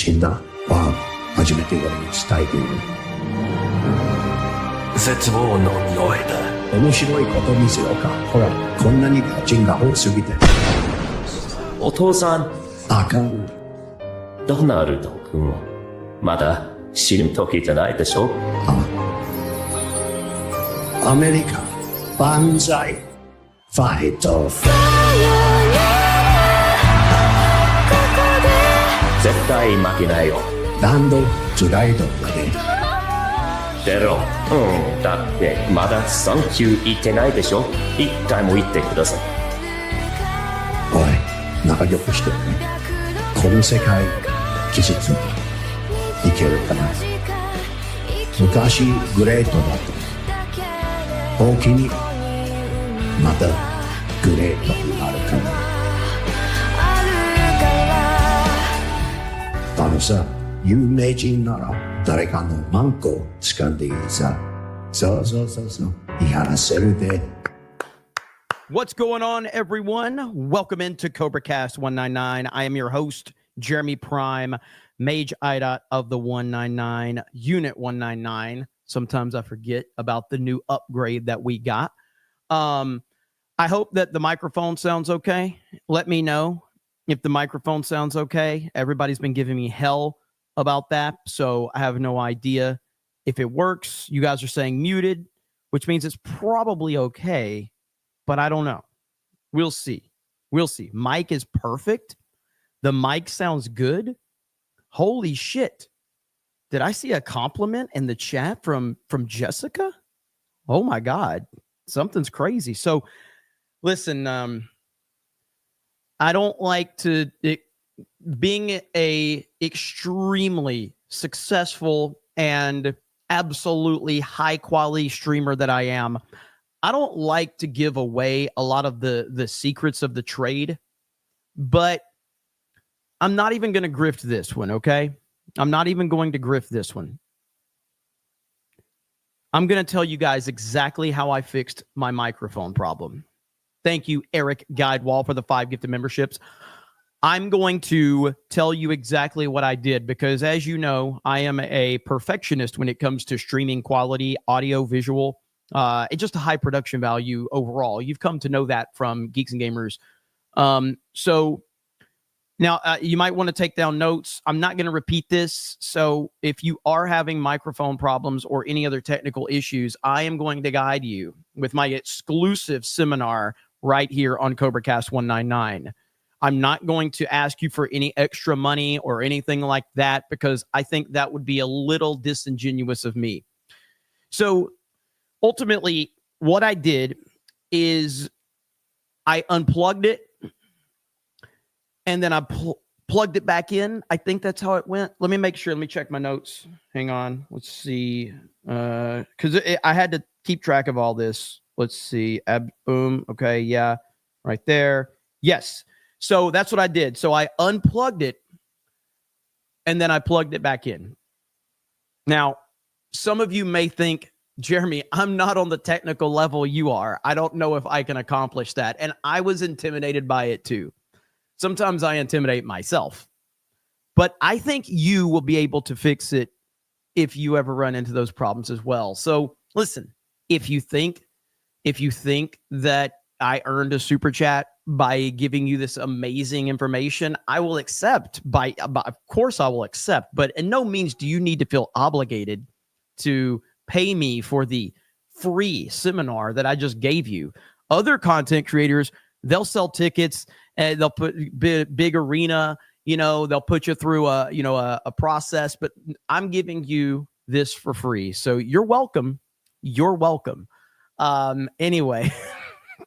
死んだは初めて俺に伝えている。絶望の匂いだ。面白いこと見せようか。ほら、こんなにガチンが多すぎて。お父さん。あかん。ドナルド君、まだ死ぬ時じゃないでしょ。アメリカ、万歳、ファイト。絶対負けないよ。ランド、トゥライドまで。ゼロ。だってまだサンキュー言ってないでしょ。一回も言ってください。おい、仲良くしてるね。この世界、季節にいけるかな。昔グレートだった。大きにまたグレートになるかな。あのさ、有名人なら誰かのマンコを掴んでいいさ。そう。言い放せるで。What's going on, everyone? Welcome into CobraCast 199. I am your host, Jeremy Prime, Mage IDOT of the 199, Unit 199. Sometimes I forget about the new upgrade that we got. I hope that the microphone sounds okay. Let me know if the microphone sounds okay. Everybody's been giving me hell about that, so I have no idea if it works. You guys are saying muted, which means it's probably okay, but I don't know. We'll see. Mic is perfect. The mic sounds good. Holy shit. Did I see a compliment in the chat from Jessica? Oh my God. Something's crazy. So listen, I don't like to being a extremely successful and absolutely high quality streamer that I am. I don't like to give away a lot of the secrets of the trade, but I'm not even going to grift this one, okay? I'm not even going to grift this one. I'm going to tell you guys exactly how I fixed my microphone problem. Thank you, Eric Guidewall, for the 5 gifted memberships. I'm going to tell you exactly what I did because, as you know, I am a perfectionist when it comes to streaming quality, audio, visual, and just a high production value overall. You've come to know that from Geeks and Gamers. So now you might want to take down notes. I'm not going to repeat this. So if you are having microphone problems or any other technical issues, I am going to guide you with my exclusive seminar right here on CobraCast 199. I'm not going to ask you for any extra money or anything like that because I think that would be a little disingenuous of me. So ultimately, what I did is I unplugged it and then I plugged it back in. I think that's how it went. Let me make sure. Let me check my notes. Hang on. Let's see. Because I had to keep track of all this. Let's see. Boom. Okay. Yeah. Right there. Yes. So that's what I did. So I unplugged it and then I plugged it back in. Now, some of you may think, Jeremy, I'm not on the technical level you are. I don't know if I can accomplish that. And I was intimidated by it too. Sometimes I intimidate myself. But I think you will be able to fix it if you ever run into those problems as well. So listen, if you think that I earned a super chat by giving you this amazing information, I will accept. Of course I will accept, but in no means do you need to feel obligated to pay me for the free seminar that I just gave you. Other content creators, they'll sell tickets and they'll put big arena, they'll put you through a process, but I'm giving you this for free. So you're welcome. Anyway,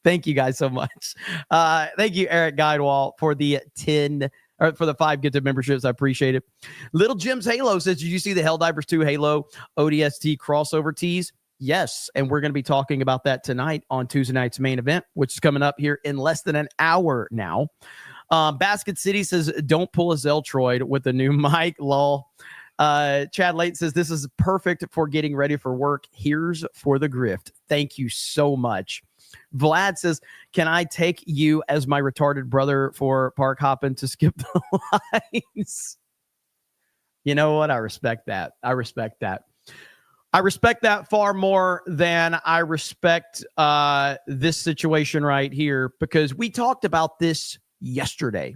thank you guys so much. Thank you, Eric Guidewall, for the 5 gifted memberships. I appreciate it. Little Jim's Halo says, did you see the Helldivers 2 Halo ODST crossover tease? Yes, and we're going to be talking about that tonight on Tuesday night's main event, which is coming up here in less than an hour now. Basket City says, don't pull a Zeltroid with the new mic, lol. Chad Late says, this is perfect for getting ready for work. Here's for the grift. Thank you so much. Vlad says, can I take you as my retarded brother for park hopping to skip the lines? You know what? I respect that. I respect that. I respect that far more than I respect this situation right here, because we talked about this yesterday.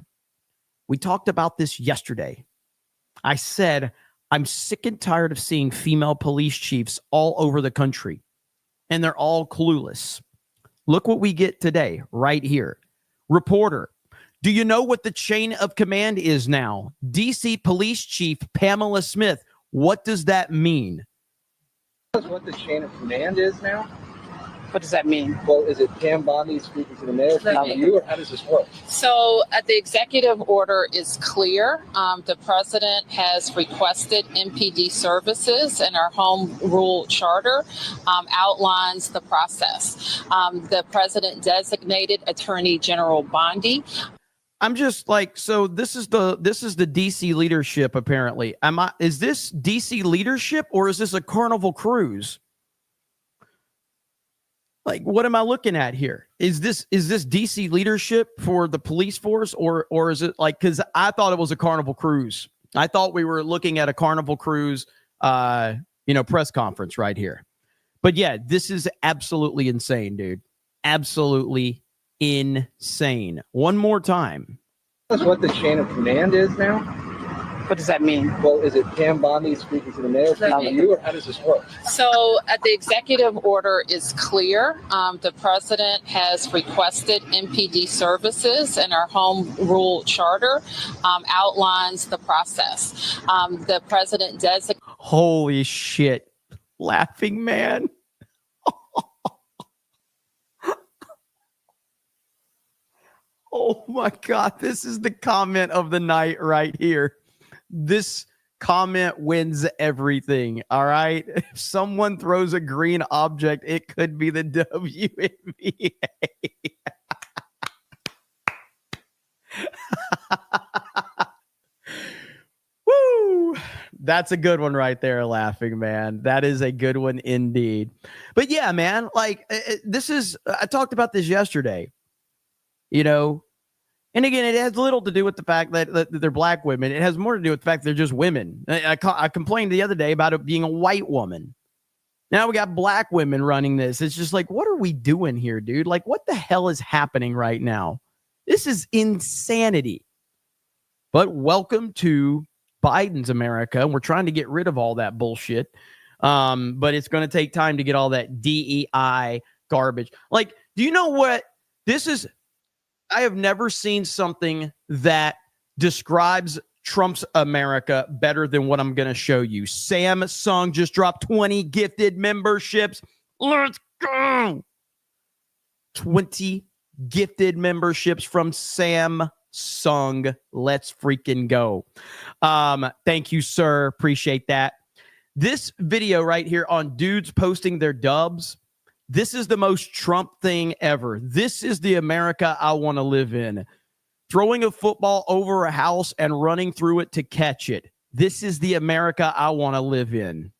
I said, I'm sick and tired of seeing female police chiefs all over the country, and they're all clueless. Look what we get today, right here. Reporter, do you know what the chain of command is now? DC Police Chief Pamela Smith. What does that mean? What the chain of command is now? What does that mean? Well, is it Pam Bondi speaking to the mayor, speaking to you, or how does this work? So the executive order is clear. The president has requested MPD services, and our home rule charter outlines the process. The president designated Attorney General Bondi. I'm just like, so this is the DC leadership, apparently. Is this DC leadership, or is this a Carnival cruise? Like, what am I looking at here? Is this DC leadership for the police force, or is it like, because I thought it was a Carnival cruise. I thought we were looking at a Carnival cruise, press conference right here. But yeah, this is absolutely insane, dude. Absolutely insane. One more time. That's what the chain of command is now? What does that mean? Well, is it Pam Bondi speaking to the mayor, speaking to you, or how does this work? So the executive order is clear. The president has requested MPD services, and our home rule charter outlines the process. The president designated. Holy shit. Laughing man. Oh my God. This is the comment of the night right here. This comment wins everything. All right. If someone throws a green object, it could be the WNBA. Woo. That's a good one right there, laughing man. That is a good one indeed. But yeah, man, like I talked about this yesterday, and again, it has little to do with the fact that they're black women. It has more to do with the fact they're just women. I complained the other day about it being a white woman. Now we got black women running this. It's just like, what are we doing here, dude? Like, what the hell is happening right now? This is insanity. But welcome to Biden's America. And we're trying to get rid of all that bullshit. But it's going to take time to get all that DEI garbage. Like, do you know what this is? I have never seen something that describes Trump's America better than what I'm going to show you. Samsung just dropped 20 gifted memberships. Let's go. 20 gifted memberships from Samsung. Let's freaking go. Thank you, sir. Appreciate that. This video right here on dudes posting their dubs. This is the most Trump thing ever. This is the America I want to live in. Throwing a football over a house and running through it to catch it. This is the America I want to live in.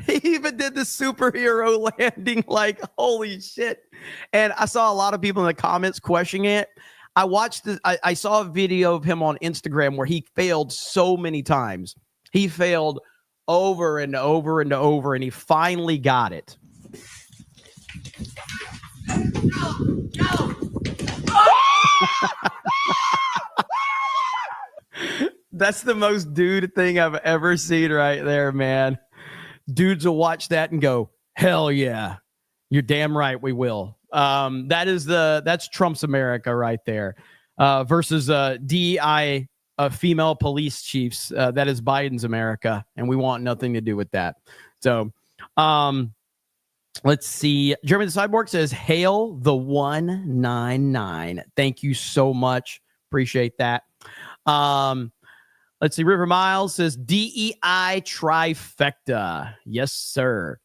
He even did the superhero landing, like, holy shit. And I saw a lot of people in the comments questioning it. I watched this. I saw a video of him on Instagram where he failed so many times. He failed over and over and over, and he finally got it. That's the most dude thing I've ever seen right there, man. Dudes will watch that and go, hell yeah, you're damn right we will. That's Trump's America right there, versus DEI female police chiefs. That is Biden's America, and we want nothing to do with that. So let's see. Jeremy the Cyborg says, hail the 199. Thank you so much. Appreciate that. Let's see. River Miles says DEI trifecta. Yes, sir.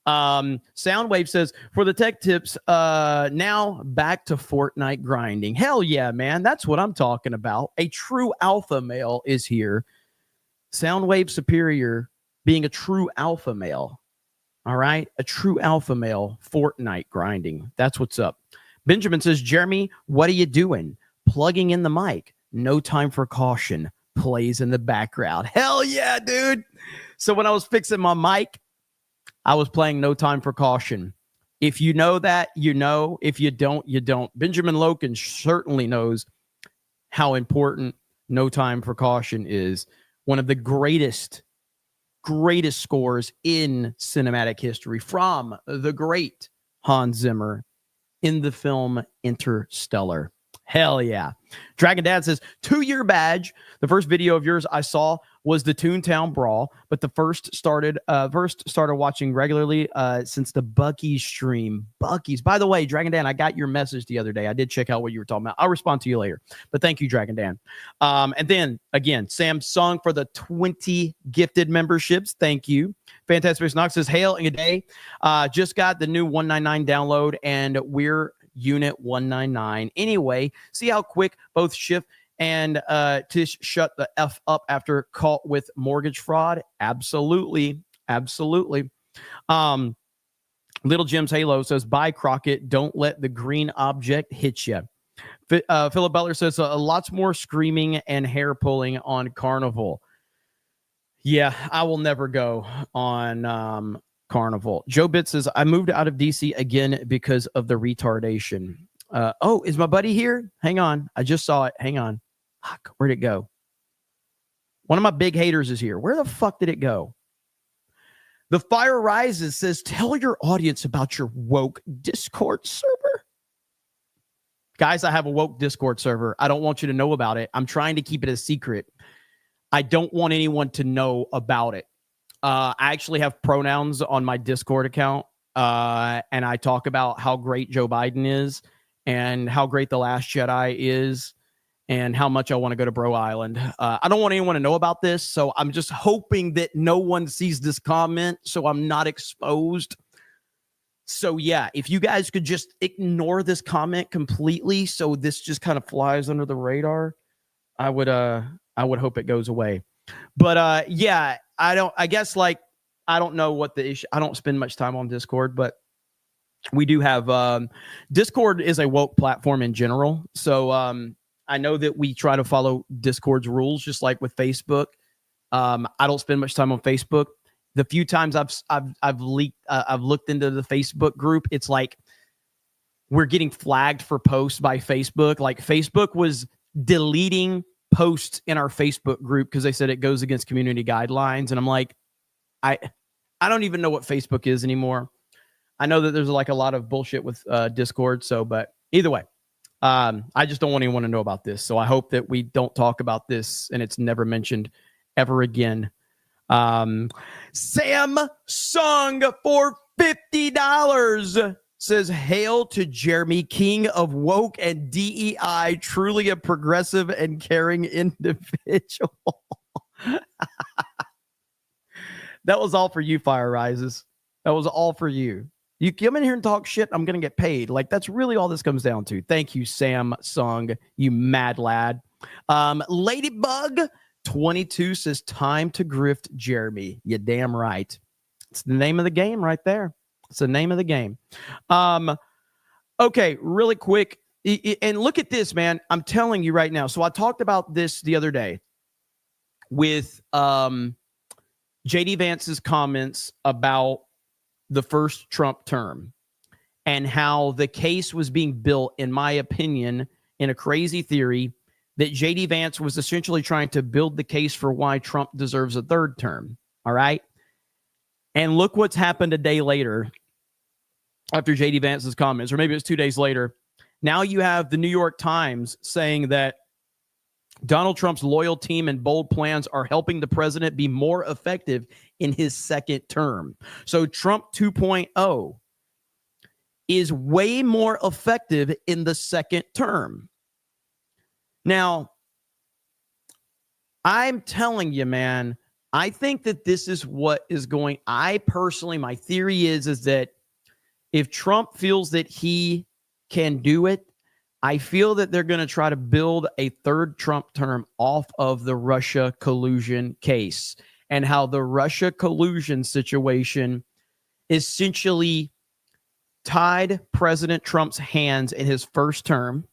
Soundwave says, for the tech tips, now back to Fortnite grinding. Hell yeah, man. That's what I'm talking about. A true alpha male is here. Soundwave Superior being a true alpha male. All right. A true alpha male, Fortnite grinding. That's what's up. Benjamin says, Jeremy, what are you doing? Plugging in the mic. No time for caution. Plays in the background. Hell yeah, dude. So when I was fixing my mic, I was playing No Time for Caution. If you know that, you know. If you don't, you don't. Benjamin Loken certainly knows how important No Time for Caution is. One of the greatest scores in cinematic history from the great Hans Zimmer in the film Interstellar. Hell yeah. Dragon Dad says, 2-year badge. The first video of yours I saw was the Toontown Brawl, but the first started watching regularly since the Buc-ee's stream. Buc-ee's. By the way, Dragon Dan, I got your message the other day. I did check out what you were talking about. I'll respond to you later. But thank you, Dragon Dan. And then again, Samsung for the 20 gifted memberships. Thank you. Fantastic Knox says, hail in a day. Just got the new 199 download, and we're Unit 199. Anyway, see how quick both Schiff and Tish shut the F up after caught with mortgage fraud? Absolutely. Absolutely. Little Jim's Halo says, bye, Crockett. Don't let the green object hit you. Philip Butler says, lots more screaming and hair pulling on Carnival. Yeah, I will never go on Carnival. Joe Bitt says, I moved out of DC again because of the retardation. Oh, is my buddy here? Hang on. I just saw it. Hang on. Fuck, where'd it go? One of my big haters is here. Where the fuck did it go? The Fire Rises says, tell your audience about your woke Discord server. Guys, I have a woke Discord server. I don't want you to know about it. I'm trying to keep it a secret. I don't want anyone to know about it. I actually have pronouns on my Discord account, and I talk about how great Joe Biden is and how great The Last Jedi is and how much I want to go to Bro Island. I don't want anyone to know about this, so I'm just hoping that no one sees this comment so I'm not exposed. So, yeah, if you guys could just ignore this comment completely so this just kind of flies under the radar, I would hope it goes away. But, yeah, I don't know what the issue. I don't spend much time on Discord, but we do have Discord is a woke platform in general. So I know that we try to follow Discord's rules, just like with Facebook. I don't spend much time on Facebook. The few times I've looked into the Facebook group, it's like we're getting flagged for posts by Facebook. Like Facebook was deleting posts in our Facebook group because they said it goes against community guidelines. And I'm like, I don't even know what Facebook is anymore. I know that there's like a lot of bullshit with Discord. So, but either way, I just don't want anyone to know about this. So I hope that we don't talk about this and it's never mentioned ever again. Sam Sung for $50 says, hail to Jeremy, king of woke and DEI, truly a progressive and caring individual. That was all for you, Fire Rises. That was all for you. You come in here and talk shit, I'm going to get paid. Like, that's really all this comes down to. Thank you, Sam Sung, you mad lad. Ladybug 22 says, time to grift Jeremy. You damn right. It's the name of the game right there. It's the name of the game. Okay, really quick. And look at this, man. I'm telling you right now. So I talked about this the other day with JD Vance's comments about the first Trump term and how the case was being built, in my opinion, in a crazy theory that JD Vance was essentially trying to build the case for why Trump deserves a third term. All right. And look what's happened a day later after JD Vance's comments, or maybe it's 2 days later. Now you have the New York Times saying that Donald Trump's loyal team and bold plans are helping the president be more effective in his second term. So Trump 2.0 is way more effective in the second term. Now, I'm telling you, man, I think that this is what is going. I personally, my theory is that if Trump feels that he can do it, I feel that they're going to try to build a third Trump term off of the Russia collusion case and how the Russia collusion situation essentially tied President Trump's hands in his first term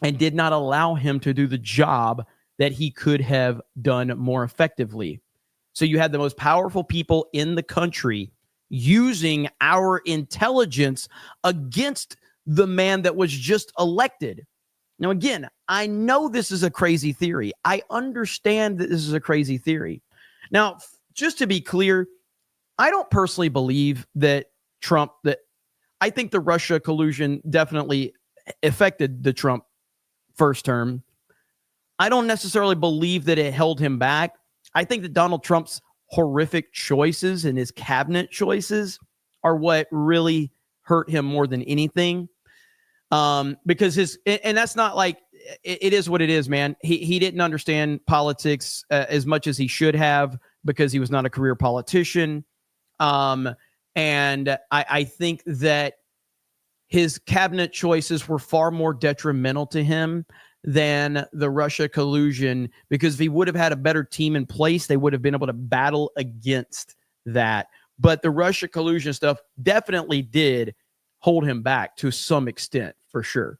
and did not allow him to do the job that he could have done more effectively. So you had the most powerful people in the country using our intelligence against the man that was just elected. Now, again, I know this is a crazy theory. I understand that this is a crazy theory. Now, just to be clear, I don't personally believe that I think the Russia collusion definitely affected the Trump first term. I don't necessarily believe that it held him back. I think that Donald Trump's horrific choices and his cabinet choices are what really hurt him more than anything. Because and that's not like, it is what it is, man. He didn't understand politics as much as he should have because he was not a career politician. And I think that his cabinet choices were far more detrimental to him than the Russia collusion, because if he would have had a better team in place, they would have been able to battle against that. But the Russia collusion stuff definitely did hold him back to some extent, for sure.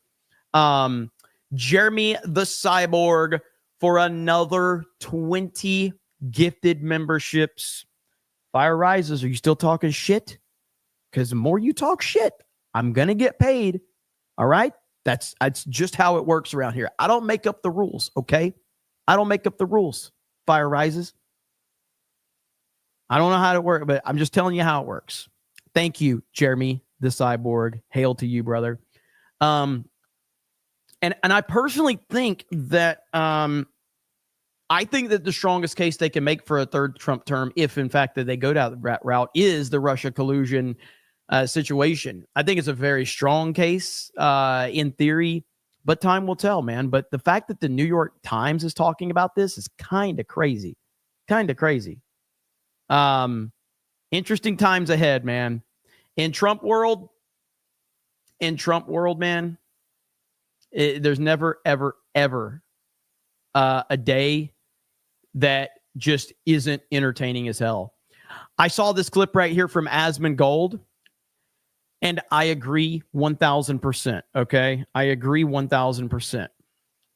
Jeremy the Cyborg for another 20 gifted memberships. Fire rises. Are you still talking shit? Because the more you talk shit, I'm going to get paid. All right? That's just how it works around here. I don't make up the rules, okay? I don't make up the rules. Fire rises. I don't know how to work, but I'm just telling you how it works. Thank you, Jeremy the Cyborg. Hail to you, brother. And I personally think that I think that the strongest case they can make for a third Trump term, if in fact that they go down that route, is the Russia collusion situation. I think it's a very strong case in theory, but time will tell, man. But the fact that the New York Times is talking about this is kind of crazy. Kind of crazy. Interesting times ahead, man. In Trump world, man, there's never, ever, ever a day that just isn't entertaining as hell. I saw this clip right here from Asmongold, and I agree 1,000%. Okay, I agree 1,000%.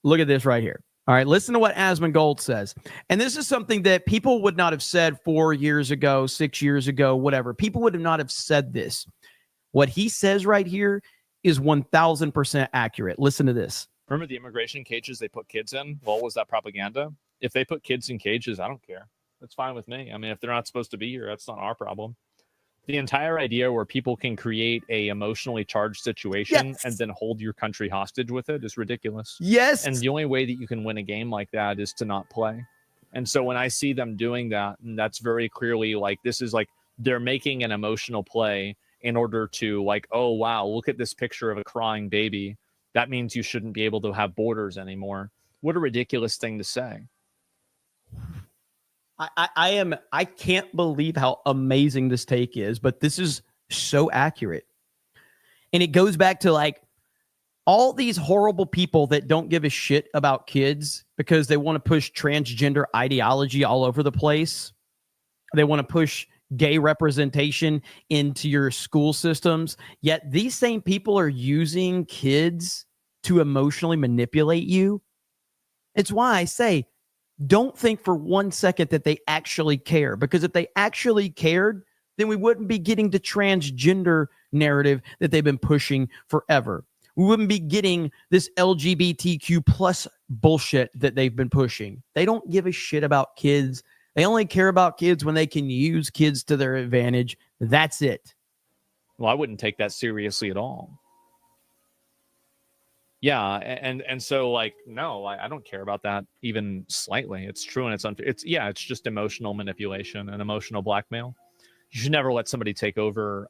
Look at this right here. All right, listen to what Asmongold says. And this is something that people would not have said 4 years ago, 6 years ago, whatever. People would not have said this. What he says right here is 1,000% accurate. Listen to this. Remember the immigration cages they put kids in? Well, was that propaganda? If they put kids in cages, I don't care. That's fine with me. I mean, if they're not supposed to be here, that's not our problem. The entire idea where people can create a emotionally charged situation and then hold your country hostage with it is ridiculous. Yes. And the only way that you can win a game like that is to not play. And so when I see them doing that, and that's very clearly like, this is like they're making an emotional play in order to like, oh, wow, look at this picture of a crying baby. That means you shouldn't be able to have borders anymore. What a ridiculous thing to say. I can't believe how amazing this take is, but this is so accurate. And it goes back to like all these horrible people that don't give a shit about kids because they want to push transgender ideology all over the place. They want to push gay representation into your school systems. Yet these same people are using kids to emotionally manipulate you. It's why I say, don't think for 1 second that they actually care, because if they actually cared, then we wouldn't be getting the transgender narrative that they've been pushing forever. We wouldn't be getting this LGBTQ plus bullshit that they've been pushing. They don't give a shit about kids. They only care about kids when they can use kids to their advantage. That's it. Well, I wouldn't take that seriously at all. Yeah, and so like, no, I don't care about that even slightly. It's true, and it's unfair. It's just emotional manipulation and emotional blackmail. You should never let somebody take over.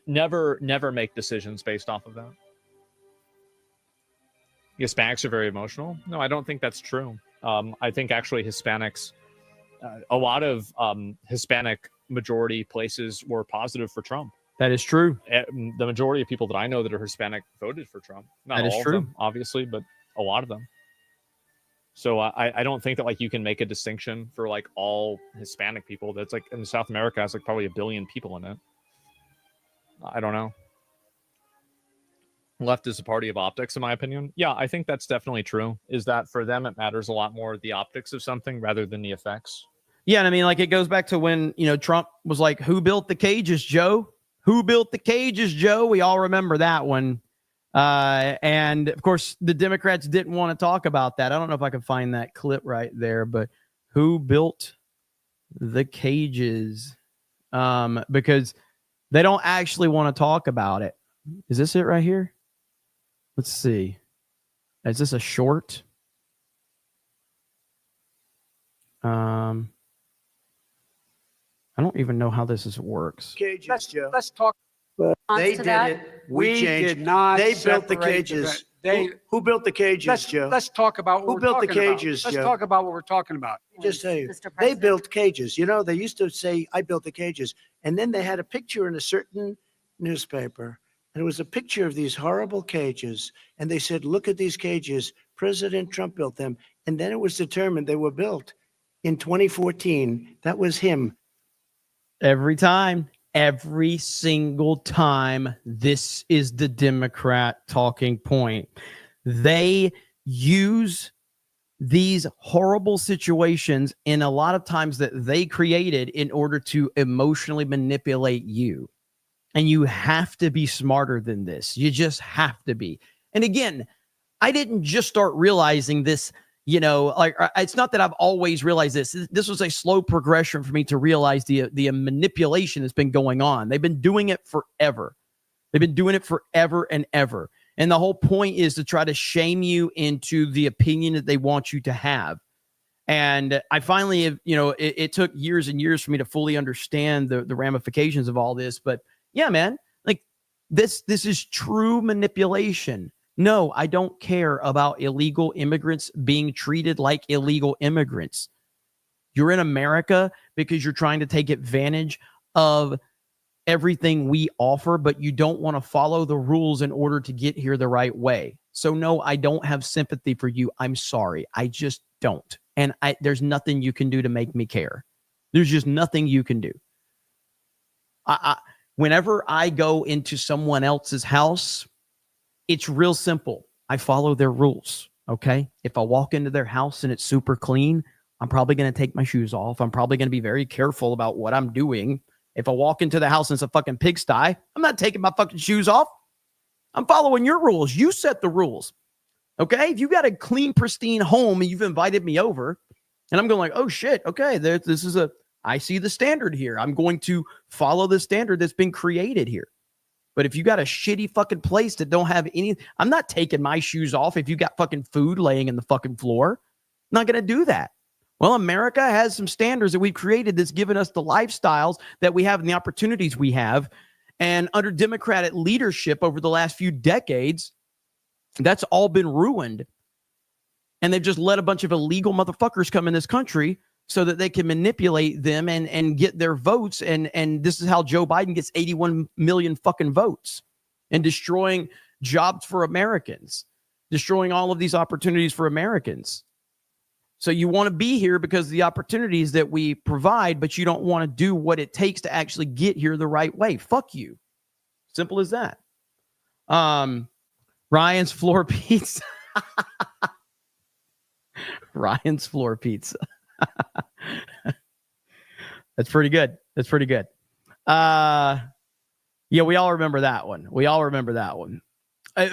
Never make decisions based off of that. Hispanics are very emotional. No, I don't think that's true. I think actually Hispanics, a lot of Hispanic majority places were positive for Trump. That is true. The majority of people that I know that are Hispanic voted for Trump. Not That is all true. of them, obviously, but a lot of them. So I don't think that like you can make a distinction for like all Hispanic people. That's like in South America, it's like probably 1 billion people in it. I don't know. Left is a party of optics, in my opinion. Yeah, I think that's definitely true. Is that for them, it matters a lot more the optics of something rather than the effects. Yeah, and I mean, like it goes back to when, you know, Trump was like, "Who built the cages, Joe? Who built the cages, Joe?" We all remember that one. And of course, the Democrats didn't want to talk about that. I don't know if I can find that clip right there, but who built the cages? Because they don't actually want to talk about it. Is this it right here? Let's see. Is this a short? I don't even know how this works. Cages, Joe. Let's talk. They to did that? it. We did changed. not. They built the separate cages. They. Who built the cages, Joe? Let's talk about what Who we're built the talking about. cages, Let's Joe? talk about what we're talking about. Just tell you, Mr. they President. built cages. You know, they used to say, "I built the cages," and then they had a picture in a certain newspaper, and it was a picture of these horrible cages, and they said, "Look at these cages. President Trump built them," and then it was determined they were built in 2014. That was him. Every single time, this is the Democrat talking point. They use these horrible situations and a lot of times that they created in order to emotionally manipulate you. And you have to be smarter than this. You just have to be. And again, I didn't just start realizing this, you know, like it's not that I've always realized this. This was a slow progression for me to realize the manipulation that's been going on. They've been doing it forever. They've been doing it forever and ever. And the whole point is to try to shame you into the opinion that they want you to have. And I finally have, you know, it took years and years for me to fully understand the ramifications of all this. But yeah, man, like this is true manipulation. No, I don't care about illegal immigrants being treated like illegal immigrants. You're in America because you're trying to take advantage of everything we offer, but you don't want to follow the rules in order to get here the right way. So no, I don't have sympathy for you. I'm sorry. I just don't. And there's nothing you can do to make me care. There's just nothing you can do. Whenever I go into someone else's house, it's real simple. I follow their rules, okay? If I walk into their house and it's super clean, I'm probably going to take my shoes off. I'm probably going to be very careful about what I'm doing. If I walk into the house and it's a fucking pigsty, I'm not taking my fucking shoes off. I'm following your rules. You set the rules, okay? If you got a clean, pristine home and you've invited me over and I'm going like, oh shit, okay, I see the standard here. I'm going to follow the standard that's been created here. But if you got a shitty fucking place that don't have any, I'm not taking my shoes off if you got fucking food laying in the fucking floor. I'm not going to do that. Well, America has some standards that we've created that's given us the lifestyles that we have and the opportunities we have. And under Democratic leadership over the last few decades, that's all been ruined. And they've just let a bunch of illegal motherfuckers come in this country so that they can manipulate them and get their votes. And this is how Joe Biden gets 81 million fucking votes and destroying jobs for Americans, destroying all of these opportunities for Americans. So you want to be here because of the opportunities that we provide, but you don't want to do what it takes to actually get here the right way. Fuck you. Simple as that. Ryan's Floor Pizza. Ryan's Floor Pizza. That's pretty good. That's pretty good. Yeah, we all remember that one.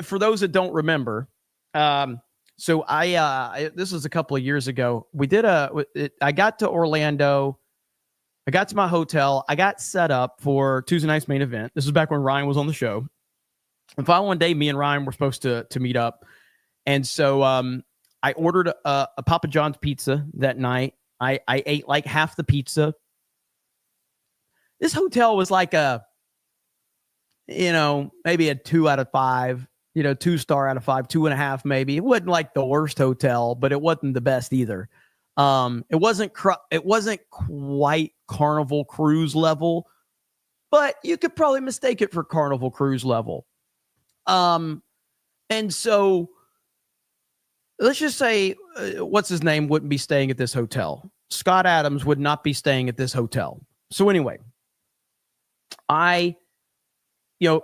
For those that don't remember, so this was a couple of years ago. I got to Orlando. I got to my hotel. I got set up for Tuesday night's main event. This was back when Ryan was on the show. And following day, me and Ryan were supposed to meet up. And so I ordered a Papa John's pizza that night. I ate like half the pizza. This hotel was like maybe a 2 out of 5. 2-star out of 5, 2.5 maybe. It wasn't like the worst hotel, but it wasn't the best either. It wasn't quite Carnival Cruise level, but you could probably mistake it for Carnival Cruise level. And so let's just say, what's his name wouldn't be staying at this hotel. Scott Adams would not be staying at this hotel. So anyway, I,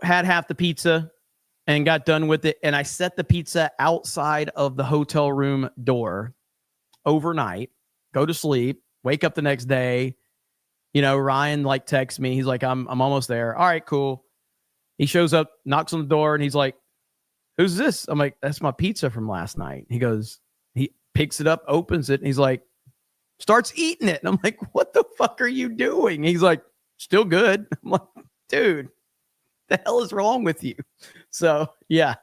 had half the pizza and got done with it. And I set the pizza outside of the hotel room door overnight, go to sleep, wake up the next day. Ryan texts me. He's like, I'm almost there. All right, cool. He shows up, knocks on the door, and he's like, who's this? I'm like, that's my pizza from last night. He goes, he picks it up, opens it, and he's like, starts eating it. And I'm like, what the fuck are you doing? He's like, still good. I'm like, dude, the hell is wrong with you? So yeah,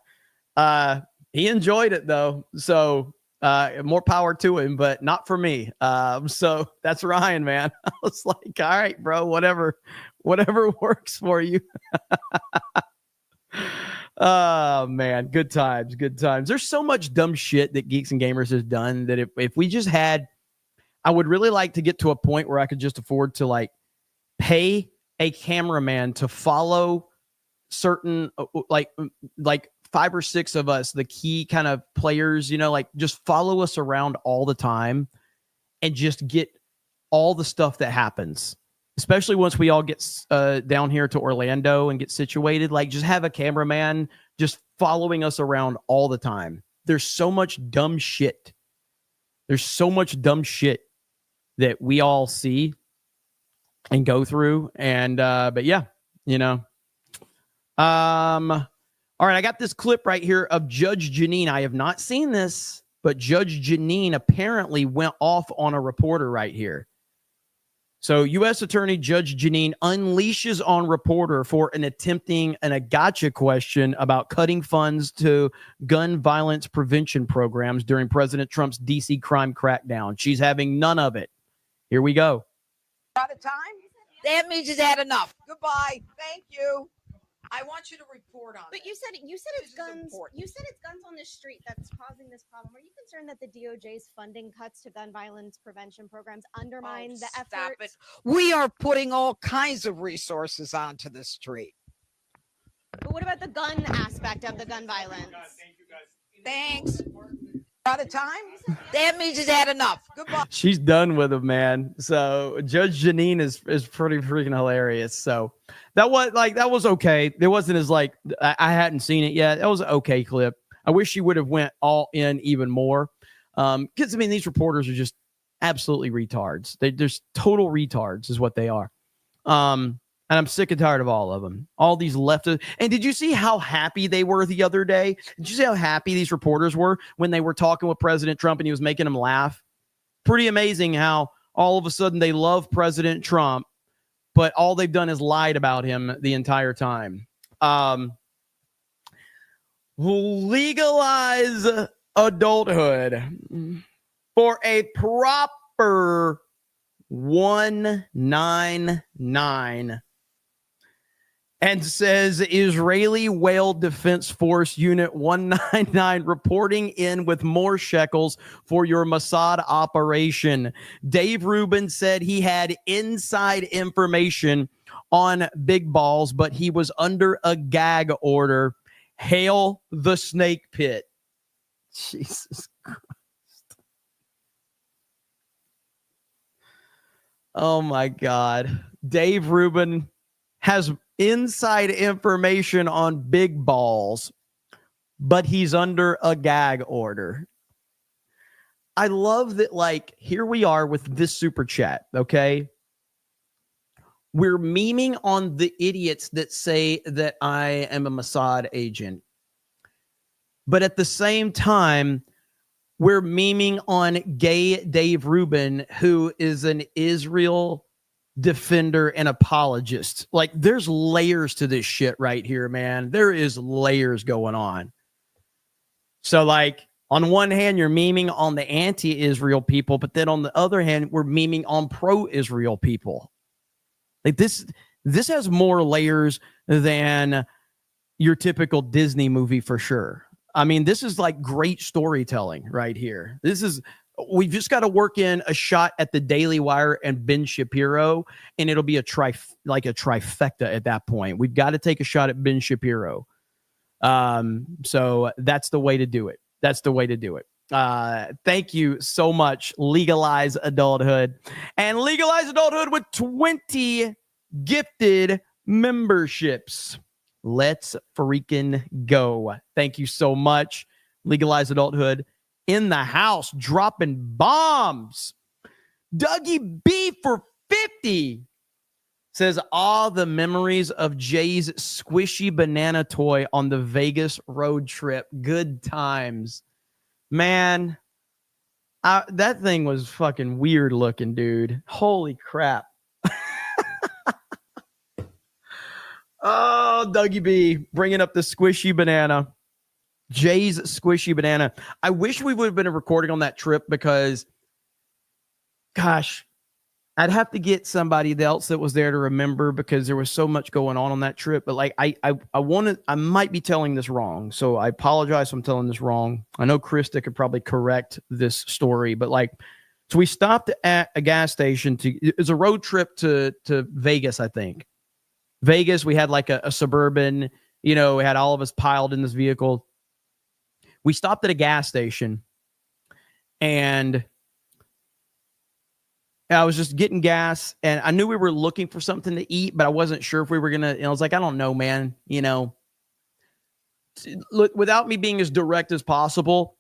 he enjoyed it though. So more power to him, but not for me. So that's Ryan, man. I was like, all right, bro, whatever works for you. Oh man, good times. There's so much dumb shit that Geeks and Gamers has done that if we just had, I would really like to get to a point where I could just afford to pay a cameraman to follow certain like 5 or 6 of us, the key kind of players, just follow us around all the time and just get all the stuff that happens, especially once we all get down here to Orlando and get situated. Just have a cameraman just following us around all the time. There's so much dumb shit. That we all see and go through. And, but yeah, all right, I got this clip right here of Judge Jeanine. I have not seen this, but Judge Jeanine apparently went off on a reporter right here. So U.S. Attorney Judge Jeanine unleashes on reporter for attempting a gotcha question about cutting funds to gun violence prevention programs during President Trump's D.C. crime crackdown. She's having none of it. Here we go. Out of time? That means he's had enough. Goodbye. Thank you. I want you to report on it. But you said it's guns. You said it's guns on the street that's causing this problem. Are you concerned that the DOJ's funding cuts to gun violence prevention programs undermine the effort? Stop it. We are putting all kinds of resources onto the street. But what about the gun aspect of the gun violence? Thank you guys. Thanks. Out of time? That means he's had enough. Goodbye. She's done with him, man. So Judge Jeanine is pretty freaking hilarious. So that was okay. It wasn't as I hadn't seen it yet. That was an okay clip. I wish she would have went all in even more. Because these reporters are just absolutely retards. They're just total retards is what they are. And I'm sick and tired of all of them. All these leftist. And did you see how happy they were the other day? Did you see how happy these reporters were when they were talking with President Trump and he was making them laugh? Pretty amazing how all of a sudden they love President Trump, but all they've done is lied about him the entire time. Legalize adulthood for a proper 199. And says Israeli Whale Defense Force Unit 199 reporting in with more shekels for your Mossad operation. Dave Rubin said he had inside information on Big Balls, but he was under a gag order. Hail the snake pit. Jesus Christ. Oh my God. Dave Rubin has inside information on Big Balls, but he's under a gag order. I love that, here we are with this super chat, okay? We're memeing on the idiots that say that I am a Mossad agent. But at the same time, we're memeing on gay Dave Rubin, who is an Israel defender and apologist. There's layers to this shit right here, man. There is layers going on. So on one hand, you're memeing on the anti-Israel people, but then on the other hand, we're memeing on pro-Israel people. This has more layers than your typical Disney movie for sure. I mean, this is like great storytelling right here. We've just got to work in a shot at the Daily Wire and Ben Shapiro, and it'll be a trifecta at that point. We've got to take a shot at Ben Shapiro. So that's the way to do it. That's the way to do it. Thank you so much, Legalize Adulthood. And Legalize Adulthood with 20 gifted memberships. Let's freaking go. Thank you so much, Legalize Adulthood. In the house, dropping bombs. Dougie B for 50 says all the memories of Jay's squishy banana toy on the Vegas road trip. Good times. Man, that thing was fucking weird looking, dude. Holy crap. Oh, Dougie B, bringing up the squishy banana. Jay's squishy banana. I wish we would have been recording on that trip because, gosh, I'd have to get somebody else that was there to remember because there was so much going on that trip. But like, I might be telling this wrong, so I apologize if I'm telling this wrong. I know Krista could probably correct this story, but like, so we stopped at a gas station it was a road trip to Vegas, I think. Vegas, we had like a Suburban, we had all of us piled in this vehicle. We stopped at a gas station and I was just getting gas and I knew we were looking for something to eat, but I wasn't sure if we were going to, I was like, I don't know, man, look, without me being as direct as possible,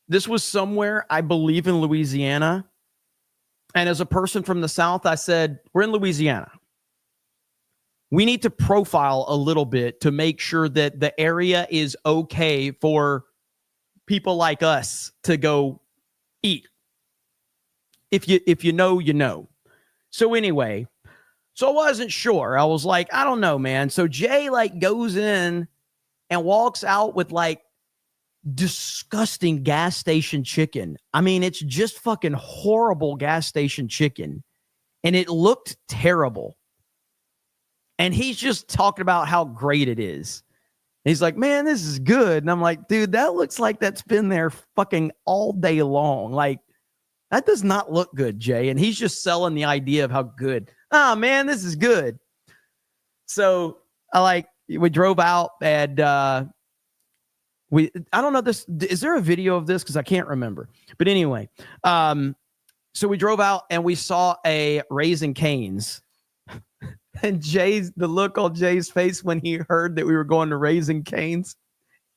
this was somewhere, I believe, in Louisiana. And as a person from the South, I said, we're in Louisiana. We need to profile a little bit to make sure that the area is okay for people like us to go eat. If you know, you know. So anyway, so I wasn't sure. I was like, I don't know, man. So Jay like goes in and walks out with like disgusting gas station chicken. I mean, it's just fucking horrible gas station chicken. And it looked terrible. And he's just talking about how great it is. He's like, man, this is good. And I'm like, dude, that looks like that's been there fucking all day long. Like, that does not look good, Jay. And he's just selling the idea of how good. Oh, man, this is good. So we drove out and I don't know this. Is there a video of this? Because I can't remember. But anyway, so we drove out and we saw a Raising Cane's. And the look on Jay's face when he heard that we were going to Raising Cane's,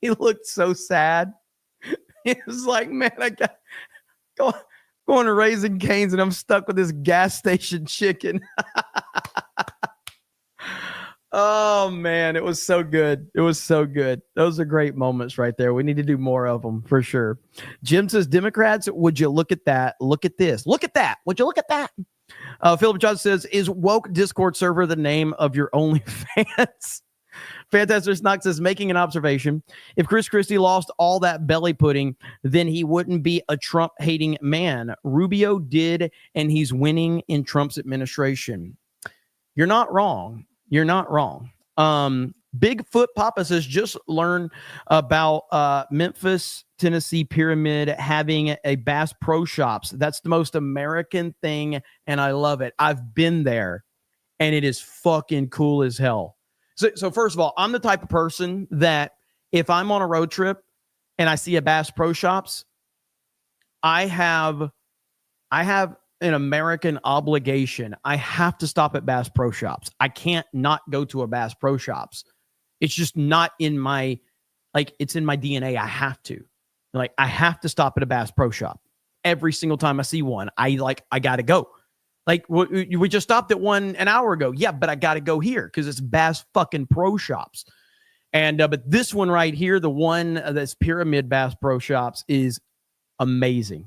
he looked so sad. He was like, man, I got going to Raising Cane's and I'm stuck with this gas station chicken. Oh, man, it was so good. It was so good. Those are great moments right there. We need to do more of them for sure. Jim says, Democrats, would you look at that? Look at this. Look at that. Would you look at that? Philip Johnson says, is woke Discord server the name of your OnlyFans? Fantastic Snock says, making an observation. If Chris Christie lost all that belly pudding, then he wouldn't be a Trump-hating man. Rubio did, and he's winning in Trump's administration. You're not wrong. You're not wrong. Bigfoot Papa says, just learn about Memphis, Tennessee Pyramid having a Bass Pro Shops. That's the most American thing, and I love it. I've been there, and it is fucking cool as hell. So first of all, I'm the type of person that if I'm on a road trip and I see a Bass Pro Shops, I have an American obligation. I have to stop at Bass Pro Shops. I can't not go to a Bass Pro Shops. It's just not in my, it's in my DNA. I have to. I have to stop at a Bass Pro Shop. Every single time I see one, I got to go. We just stopped at one an hour ago. Yeah, but I got to go here because it's Bass fucking Pro Shops. And, but this one right here, the one that's Pyramid Bass Pro Shops is amazing.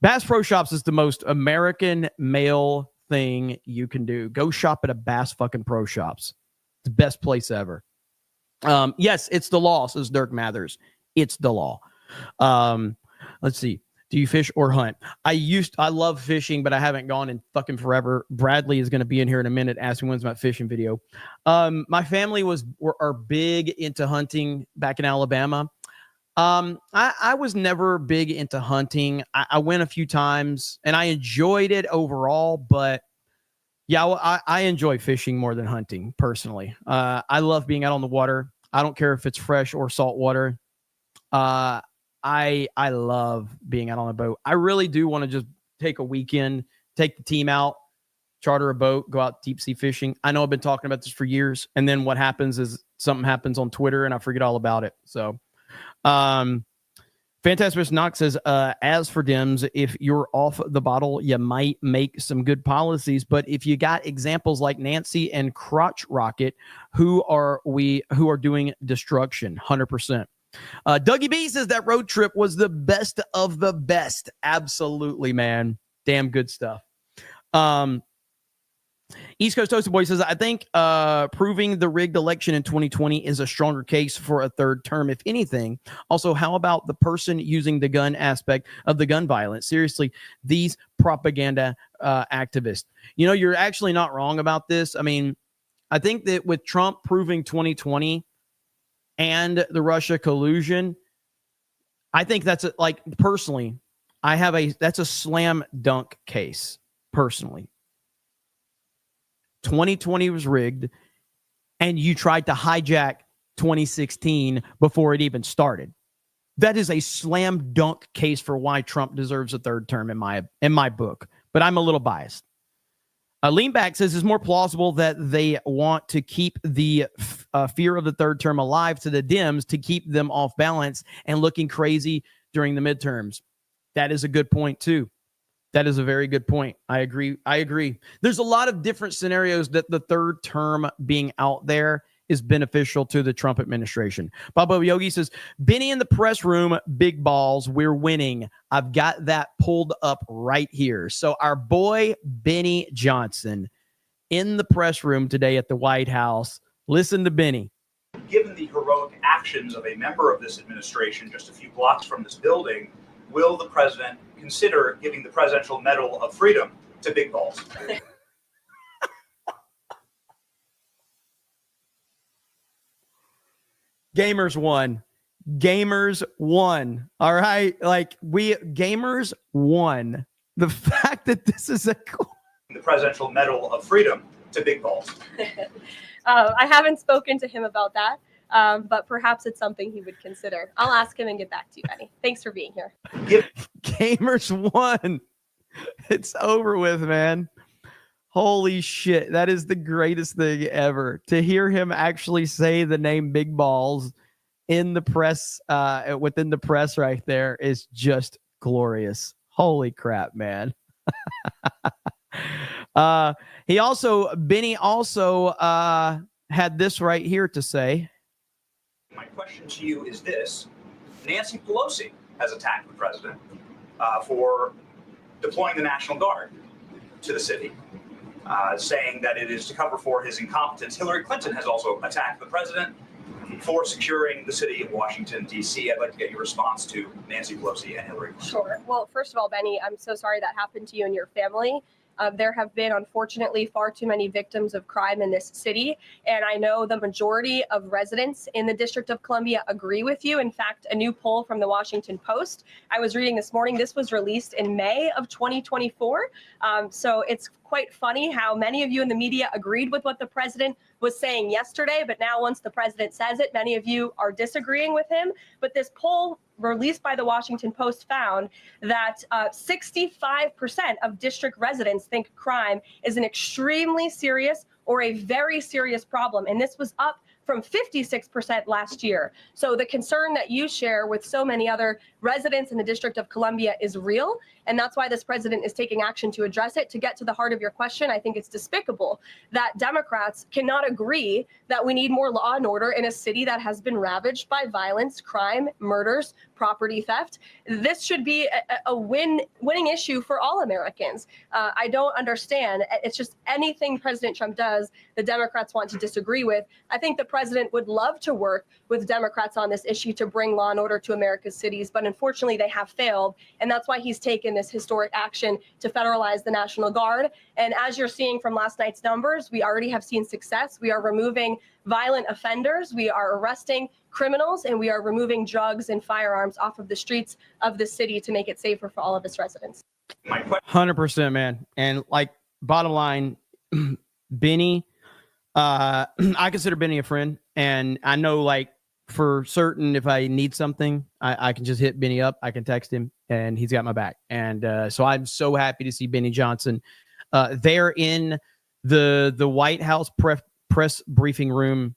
Bass Pro Shops is the most American male thing you can do. Go shop at a Bass fucking Pro Shops. It's the best place ever. Yes, it's the law, says Dirk Mathers. It's the law. Let's see. Do you fish or hunt? I love fishing, but I haven't gone in fucking forever. Bradley is going to be in here in a minute asking when's my fishing video. My family are big into hunting back in Alabama. I was never big into hunting. I went a few times and I enjoyed it overall, but yeah, I enjoy fishing more than hunting personally. I love being out on the water. I don't care if it's fresh or salt water. I love being out on a boat. I really do want to just take a weekend, take the team out, charter a boat, go out deep sea fishing. I know I've been talking about this for years, and then what happens is something happens on Twitter and I forget all about it. So, Fantastic Knox says, as for Dems, if you're off the bottle, you might make some good policies. But if you got examples like Nancy and Crotch Rocket, who are doing destruction? 100%. Dougie B says that road trip was the best of the best. Absolutely, man. Damn good stuff. East Coast Toasted Boy says, I think proving the rigged election in 2020 is a stronger case for a third term, if anything. Also, how about the person using the gun aspect of the gun violence? Seriously, these propaganda activists. You know, you're actually not wrong about this. I mean, I think that with Trump proving 2020 and the Russia collusion, I think that's personally, that's a slam dunk case, personally. 2020 was rigged, and you tried to hijack 2016 before it even started. That is a slam dunk case for why Trump deserves a third term in my book, but I'm a little biased. Leanback says it's more plausible that they want to keep the fear of the third term alive to the Dems to keep them off balance and looking crazy during the midterms. That is a good point, too. That is a very good point. I agree. There's a lot of different scenarios that the third term being out there is beneficial to the Trump administration. Baba Yogi says, Benny in the press room, big balls, we're winning. I've got that pulled up right here. So our boy Benny Johnson in the press room today at the White House. Listen to Benny. Given the heroic actions of a member of this administration just a few blocks from this building, will the president consider giving the Presidential Medal of Freedom to big balls? Gamers won. All right. Gamers won. The fact that this is the Presidential Medal of Freedom to big balls. I haven't spoken to him about that. But perhaps it's something he would consider. I'll ask him and get back to you, Benny. Thanks for being here. Gamers won. It's over with, man. Holy shit. That is the greatest thing ever. To hear him actually say the name Big Balls in the press, within the press right there is just glorious. Holy crap, man. Benny also had this right here to say. My question to you is this. Nancy Pelosi has attacked the president for deploying the National Guard to the city, saying that it is to cover for his incompetence. Hillary Clinton has also attacked the president for securing the city of Washington, D.C. I'd like to get your response to Nancy Pelosi and Hillary Clinton. Sure. Well, first of all, Benny, I'm so sorry that happened to you and your family. There have been, unfortunately, far too many victims of crime in this city. And I know the majority of residents in the District of Columbia agree with you. In fact, a new poll from the Washington Post I was reading this morning, this was released in May of 2024. So it's quite funny how many of you in the media agreed with what the president was saying yesterday. But now once the president says it, many of you are disagreeing with him. But this poll released by the Washington Post found that 65% of district residents think crime is an extremely serious or a very serious problem. And this was up from 56% last year. So the concern that you share with so many other residents in the District of Columbia is real. And that's why this president is taking action to address it. To get to the heart of your question, I think it's despicable that Democrats cannot agree that we need more law and order in a city that has been ravaged by violence, crime, murders, property theft. This should be a winning issue for all Americans. I don't understand. It's just anything President Trump does, the Democrats want to disagree with. I think the president would love to work with Democrats on this issue to bring law and order to America's cities, but unfortunately they have failed. And that's why he's taken this historic action to federalize the National Guard. And as you're seeing from last night's numbers, we already have seen success. We are removing violent offenders, we are arresting criminals, and we are removing drugs and firearms off of the streets of the city to make it safer for all of its residents. 100%, man. And like, bottom line, Benny, I consider Benny a friend, and I know, like, for certain, if I need something, I can just hit Benny up. I can text him, and he's got my back. And so I'm so happy to see Benny Johnson there in the White House press briefing room,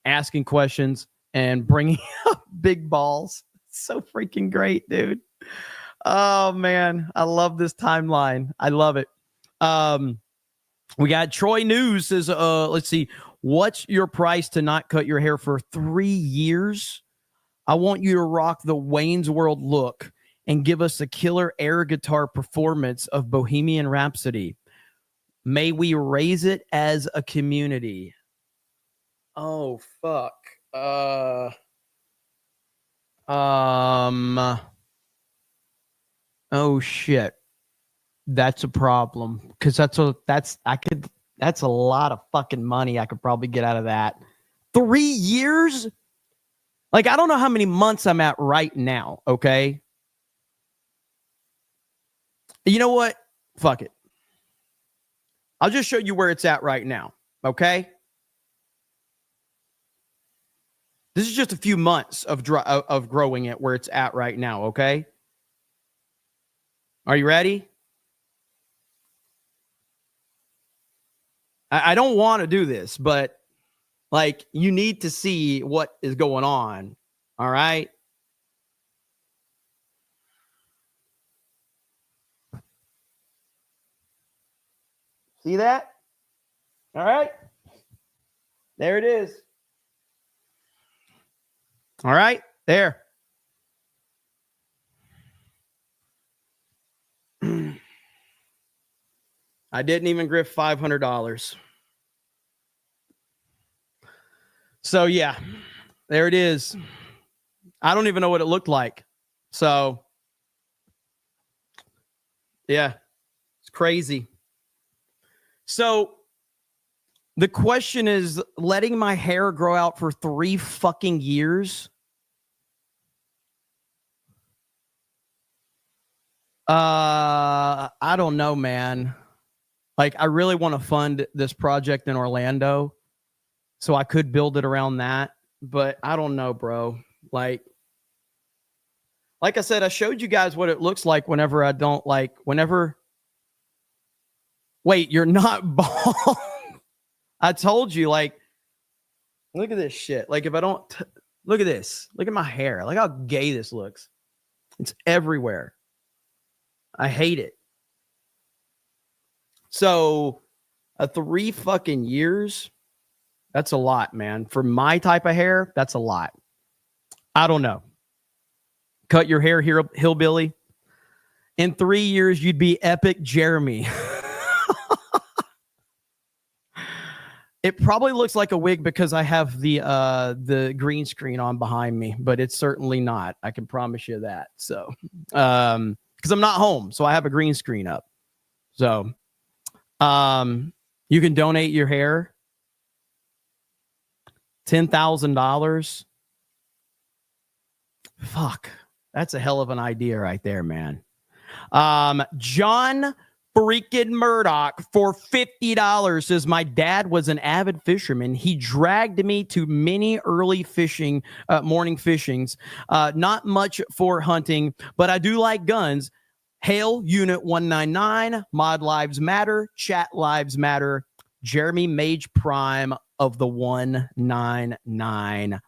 asking questions and bringing up big balls. So freaking great, dude. Oh man, I love this timeline. I love it. We got Troy News says, let's see, what's your price to not cut your hair for 3 years? I want you to rock the Wayne's World look and give us a killer air guitar performance of Bohemian Rhapsody. May we raise it as a community. Oh, fuck. Oh shit. That's a problem, because that's a lot of fucking money I could probably get out of that. 3 years? Like, I don't know how many months I'm at right now, okay? You know what? Fuck it. I'll just show you where it's at right now, okay? This is just a few months of growing it where it's at right now, okay? Are you ready? I don't want to do this, but like, you need to see what is going on. All right. See that? All right. There it is. All right. There. I didn't even grift $500. So yeah, there it is. I don't even know what it looked like. So yeah, it's crazy. So the question is, letting my hair grow out for 3 fucking years. I don't know, man. Like, I really want to fund this project in Orlando, so I could build it around that. But I don't know, bro. Like I said, I showed you guys what it looks like whenever I don't Wait, you're not bald. I told you, like, look at this shit. Like, if I don't, look at this. Look at my hair. Look how gay this looks. It's everywhere. I hate it. So, 3 fucking years, that's a lot, man. For my type of hair, that's a lot. I don't know. Cut your hair here, hillbilly. In 3 years, you'd be epic Jeremy. It probably looks like a wig because I have the green screen on behind me, but it's certainly not. I can promise you that. So, because I'm not home, so I have a green screen up. So, you can donate your hair. $10,000. Fuck, that's a hell of an idea right there, man. John freaking Murdoch for $50 says, my dad was an avid fisherman. He dragged me to many early fishing, morning fishings. Not much for hunting, but I do like guns. Hail Unit 199, Mod Lives Matter, Chat Lives Matter, Jeremy Mage Prime of the 199.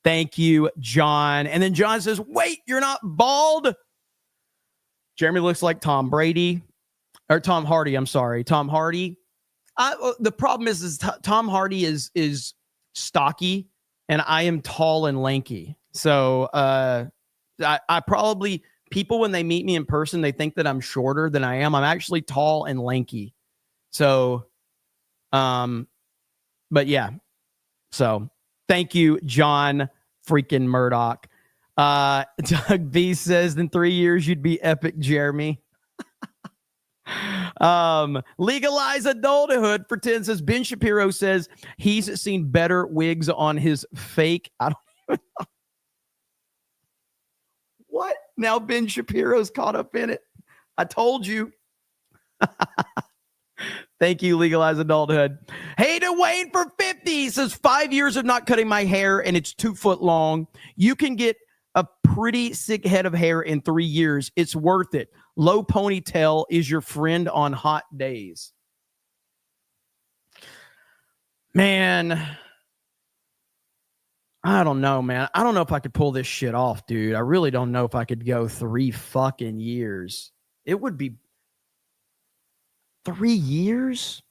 Thank you, John. And then John says, wait, you're not bald? Jeremy looks like Tom Brady. Or Tom Hardy, I'm sorry. Tom Hardy. The problem is Tom Hardy is stocky, and I am tall and lanky. So I probably, people, when they meet me in person, they think that I'm shorter than I am. I'm actually tall and lanky. So, but yeah. So thank you, John freaking Murdoch. Doug B says in 3 years you'd be epic, Jeremy. Legalize adulthood for 10 says Ben Shapiro says he's seen better wigs on his fake. I don't even know. What? Now Ben Shapiro's caught up in it. I told you. Thank you, Legalize Adulthood. Hey, Dwayne for 50 says 5 years of not cutting my hair and it's 2 foot long. You can get a pretty sick head of hair in 3 years. It's worth it. Low ponytail is your friend on hot days. Man, I don't know, man. I don't know if I could pull this shit off, dude. I really don't know if I could go 3 fucking years. It would be 3 years?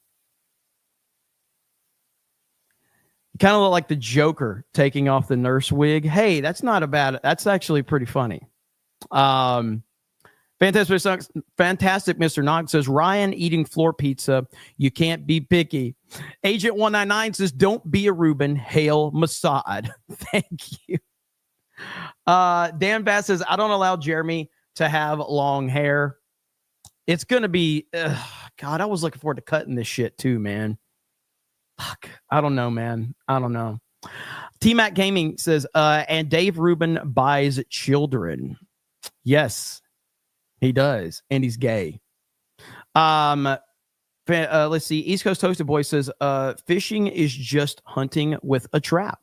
You kind of look like the Joker taking off the nurse wig. Hey, that's not a bad. That's actually pretty funny. Fantastic Mr. Knox says, Ryan eating floor pizza. You can't be picky. Agent 199 says, don't be a Reuben. Hail Mossad. Thank you. Dan Bass says, I don't allow Jeremy to have long hair. It's going to be, God, I was looking forward to cutting this shit too, man. Fuck. I don't know, man. I don't know. T-Mac Gaming says, and Dave Rubin buys children. Yes, he does. And he's gay. Let's see. East Coast Toasted Boy says, fishing is just hunting with a trap.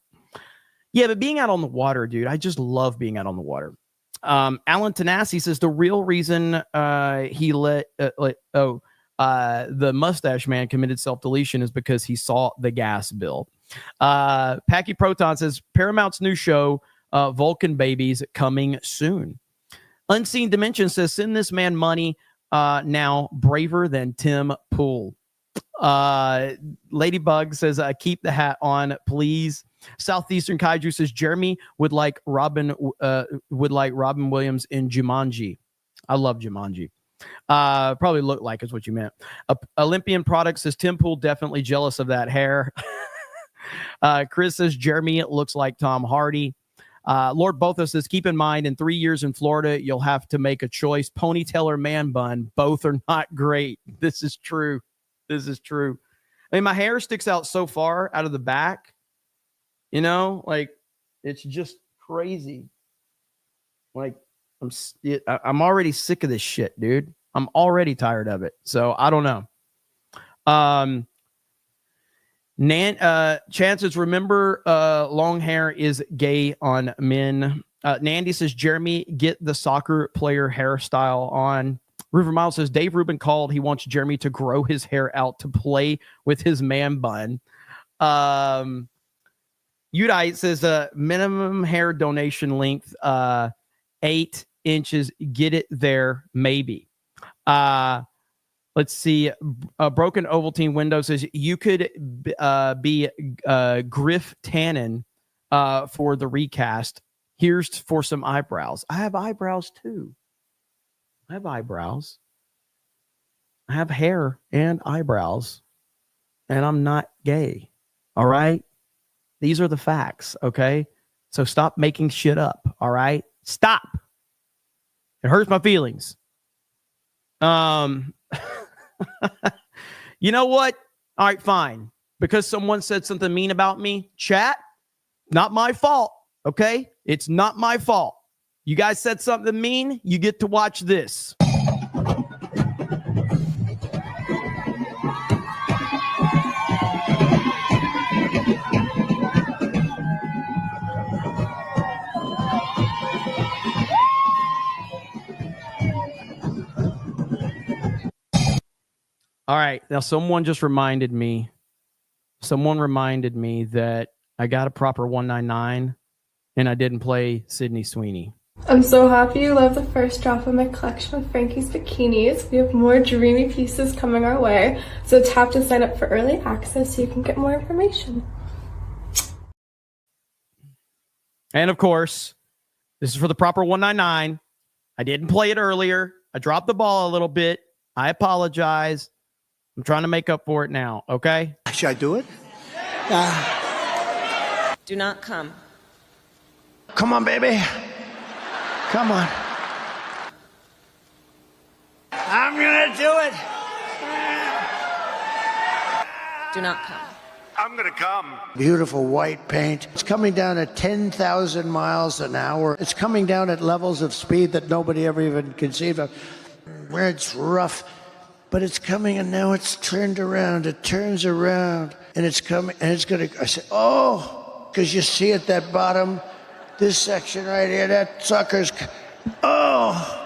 Yeah, but being out on the water, dude, I just love being out on the water. Alan Tanasi says the real reason he let the mustache man committed self-deletion is because he saw the gas bill. Packy Proton says Paramount's new show, Vulcan Babies, coming soon. Unseen Dimension says send this man money now, braver than Tim Pool. Ladybug says keep the hat on, please. Southeastern Kaiju says Jeremy would like Robin Williams in Jumanji. I love Jumanji. Probably look like is what you meant. Olympian Products says Tim Pool definitely jealous of that hair. Chris says Jeremy looks like Tom Hardy. Lord Bothos says keep in mind in 3 years in Florida you'll have to make a choice, ponytail or man bun. Both are not great. This is true. This is true. I mean, my hair sticks out so far out of the back. You know, like it's just crazy. Like I'm already sick of this shit, dude. I'm already tired of it. So I don't know. Chances remember long hair is gay on men. Nandy says Jeremy get the soccer player hairstyle on. River Miles says Dave Rubin called. He wants Jeremy to grow his hair out to play with his man bun. Udite says minimum hair donation length 8 inches. Get it there, maybe. Let's see. Broken Ovaltine Window says you could be Griff Tannen for the recast. Here's for some eyebrows. I have eyebrows too. I have eyebrows. I have hair and eyebrows, and I'm not gay. All right. These are the facts. Okay. So stop making shit up. All right. Stop. It hurts my feelings. You know what? All right, fine. Because someone said something mean about me, chat, not my fault. Okay. It's not my fault. You guys said something mean. You get to watch this. All right. Now, someone reminded me that I got a proper 199 and I didn't play Sydney Sweeney. I'm so happy you love the first drop of my collection of Frankie's bikinis. We have more dreamy pieces coming our way, so tap to sign up for early access so you can get more information. And of course, this is for the proper 199. I didn't play it earlier. I dropped the ball a little bit. I apologize. I'm trying to make up for it now, okay? Should I do it? Do not come. Come on, baby. Come on. I'm going to do it. Do not come. I'm going to come. Beautiful white paint. It's coming down at 10,000 miles an hour. It's coming down at levels of speed that nobody ever even conceived of. Where it's rough, but it's coming, and now it's turned around. It turns around, and it's coming, and it's going to, I said, oh, because you see at that bottom, this section right here, that sucker's, oh.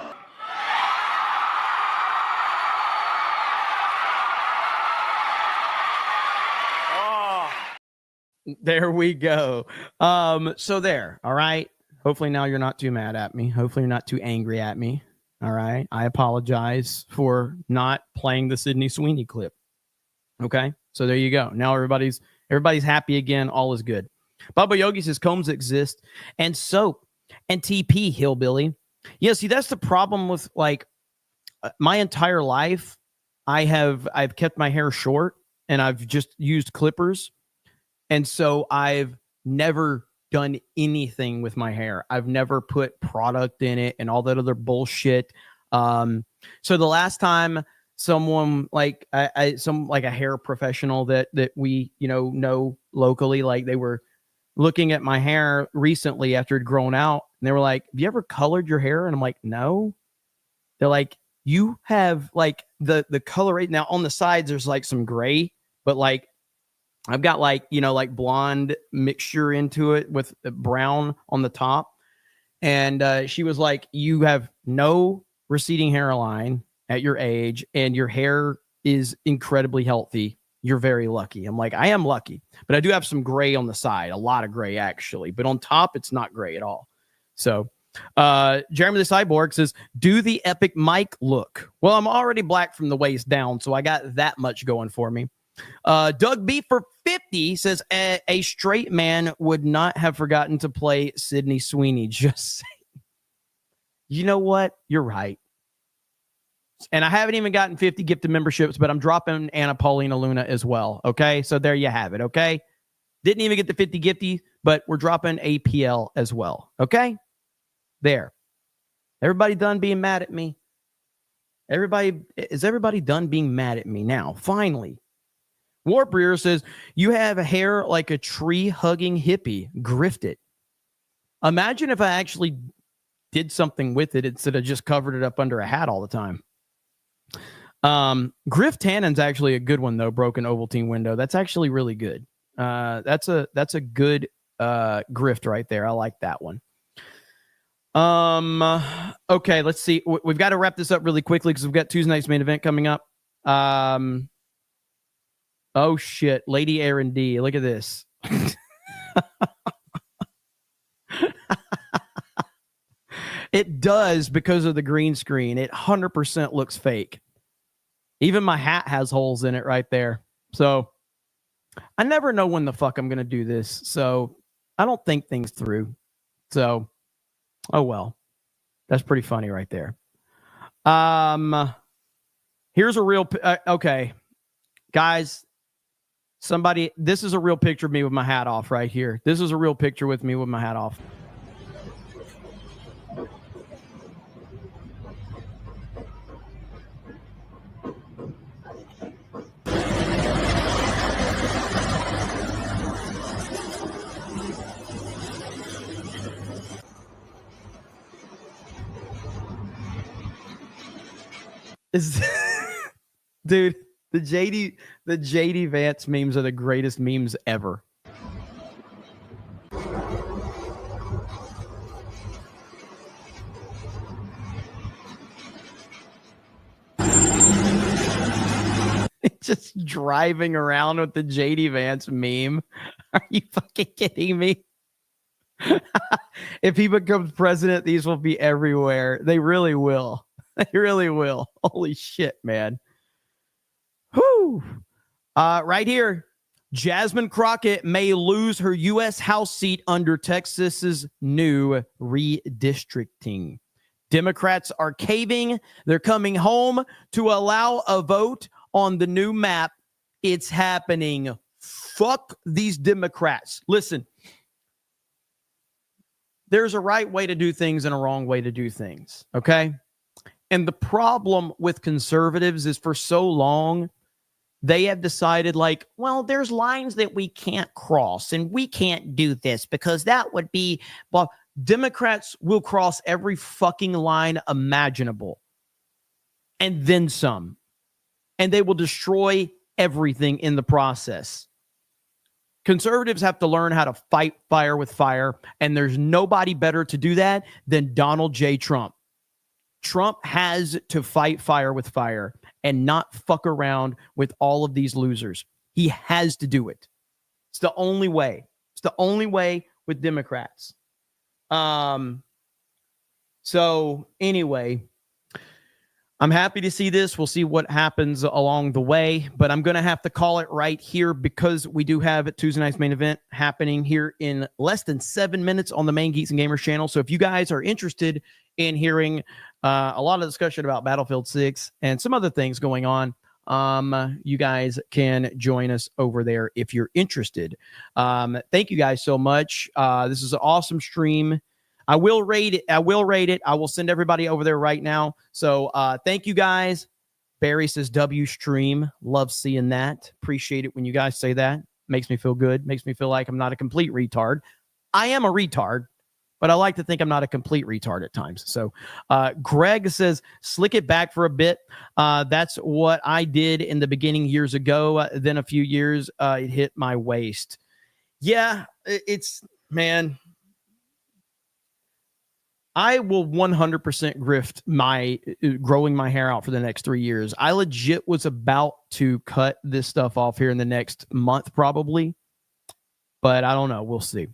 There we go. So there, all right. Hopefully now you're not too mad at me. Hopefully you're not too angry at me. All right. I apologize for not playing the Sydney Sweeney clip. Okay. So there you go. Now everybody's happy again. All is good. Bubba Yogi says combs exist and soap and TP hillbilly. Yeah. See, that's the problem with like my entire life. I've kept my hair short and I've just used clippers. And so I've never done anything with my hair. I've never put product in it and all that other bullshit. So the last time someone like a hair professional that we, know locally, like they were looking at my hair recently after it'd grown out and they were like, have you ever colored your hair? And I'm like, no. They're like, you have like the color right now on the sides. There's like some gray, but like, I've got like blonde mixture into it with brown on the top. And she was like, you have no receding hairline at your age and your hair is incredibly healthy. You're very lucky. I'm like, I am lucky, but I do have some gray on the side, a lot of gray actually, but on top, it's not gray at all. So Jeremy the Cyborg says, do the epic Mike look. Well, I'm already black from the waist down, so I got that much going for me. Doug B for 50 says a straight man would not have forgotten to play Sydney Sweeney. Just saying. You know what? You're right. And I haven't even gotten 50 gifted memberships, but I'm dropping Anna Paulina Luna as well. Okay. So there you have it. Okay. Didn't even get the 50 gifty, but we're dropping APL as well. Okay. There. Everybody done being mad at me? Is everybody done being mad at me now? Finally. Warp Rear says, you have a hair like a tree-hugging hippie. Grift it. Imagine if I actually did something with it instead of just covered it up under a hat all the time. Griff Tannen's actually a good one, though, Broken Ovaltine Window. That's actually really good. That's a good grift right there. I like that one. Okay, let's see. We've got to wrap this up really quickly because we've got Tuesday night's main event coming up. Oh shit, Lady Aaron D. Look at this. It does because of the green screen. It 100% looks fake. Even my hat has holes in it right there. So I never know when the fuck I'm going to do this. So I don't think things through. So, oh well. That's pretty funny right there. Here's a real, okay. Guys, this is a real picture of me with my hat off right here. This is a real picture with me with my hat off. Dude, the JD Vance memes are the greatest memes ever. Just driving around with the JD Vance meme. Are you fucking kidding me? If he becomes president, these will be everywhere. They really will. They really will. Holy shit, man. Whew. Right here, Jasmine Crockett may lose her U.S. House seat under Texas's new redistricting. Democrats are caving. They're coming home to allow a vote on the new map. It's happening. Fuck these Democrats. Listen, there's a right way to do things and a wrong way to do things. Okay. And the problem with conservatives is for so long, they have decided like, well, there's lines that we can't cross and we can't do this because that would be, well, Democrats will cross every fucking line imaginable and then some, and they will destroy everything in the process. Conservatives have to learn how to fight fire with fire, and there's nobody better to do that than Donald J. Trump. Trump has to fight fire with fire and not fuck around with all of these losers. He has to do it. It's the only way. It's the only way with Democrats. So anyway, I'm happy to see this. We'll see what happens along the way, but I'm going to have to call it right here because we do have a Tuesday night's main event happening here in less than 7 minutes on the main Geeks and Gamers channel. So if you guys are interested in hearing a lot of discussion about Battlefield 6 and some other things going on, you guys can join us over there if you're interested. Thank you guys so much. This is an awesome stream. I will rate it. I will send everybody over there right now. So thank you guys. Barry says W stream. Love seeing that. Appreciate it when you guys say that. Makes me feel good. Makes me feel like I'm not a complete retard. I am a retard, but I like to think I'm not a complete retard at times. So Greg says, slick it back for a bit. That's what I did in the beginning years ago. Then a few years, it hit my waist. Yeah, it's, man, I will 100% grift my growing my hair out for the next 3 years. I legit was about to cut this stuff off here in the next month, probably, but I don't know. We'll see.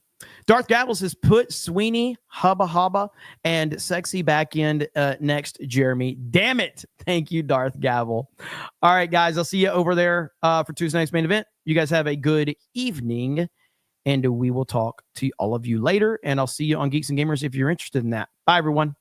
Darth Gavel says, put Sweeney, Hubba Hubba, and Sexy back in next, Jeremy. Damn it. Thank you, Darth Gavel. All right, guys, I'll see you over there for Tuesday night's main event. You guys have a good evening, and we will talk to all of you later, and I'll see you on Geeks and Gamers if you're interested in that. Bye, everyone.